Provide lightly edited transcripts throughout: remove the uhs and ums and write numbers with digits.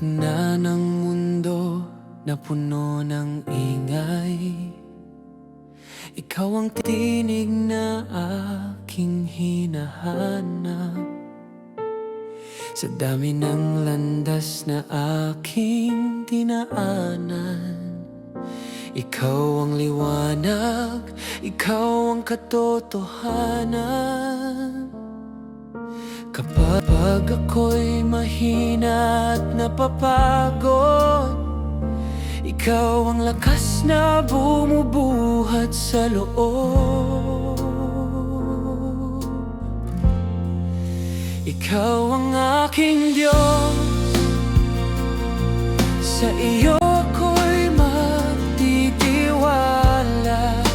gitna ng mundo na puno ng ingay, ikaw ang tinig na aking hinahanap. Sa dami ng landas na aking dinaanan, ikaw ang liwanag, ikaw ang katotohanan. Kapag ako'y mahina at napapagod, ikaw ang lakas na bumubuhat sa loob. Ikaw ang aking Diyos, sa iyo ako'y magtitiwala.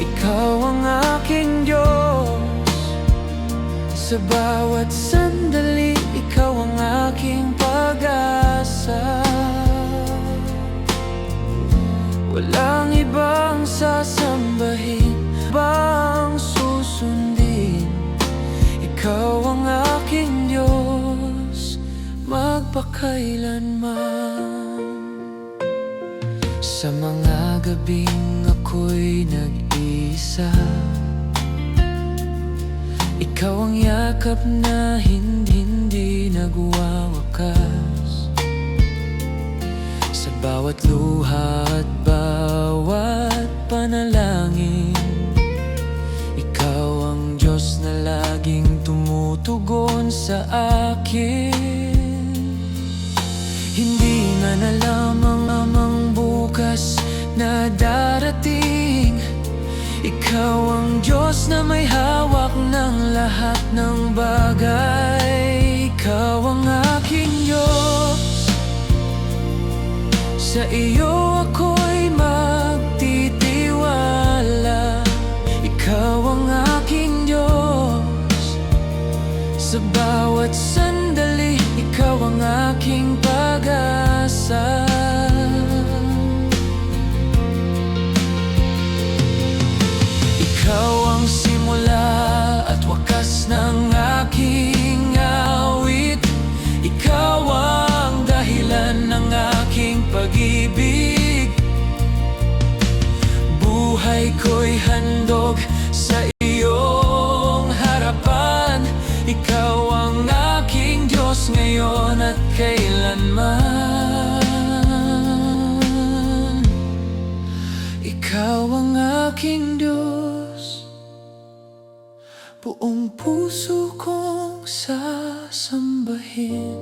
Ikaw ang aking Diyos, sa bawat sandali, ikaw ang aking pag-asa. Walang ibang sasambahin, bang susundin. Ikaw ang aking Diyos, magpakailanman. Sa mga gabing ako'y nag-iisa, ikaw ang yakap na hindi nagwawakas. Sa bawat luha at bawat panalangin, ikaw ang Diyos na laging tumutugon sa akin. Hindi man alam ang bukas na darating, ikaw ang Diyos na may hawak ng lahat ng bagay. Ikaw ang aking Diyos, sa iyo ako'y magtitiwala. Ikaw ang aking Diyos, sa bawat sandali, ikaw ang aking pag-asa. Ikaw ang simula at wakas ng aking awit. Ikaw ang dahilan ng aking pag-ibig. Buhay ko'y handog sa iyong harapan. Ikaw ang aking Diyos ngayon at kailanman. Ikaw ang aking Diyos, buong puso kong sasambahin.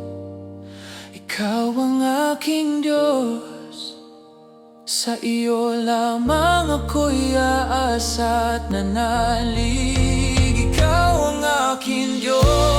Ikaw ang aking Diyos, sa iyo lamang ako'y aasa at nanalig. Ikaw ang aking Diyos.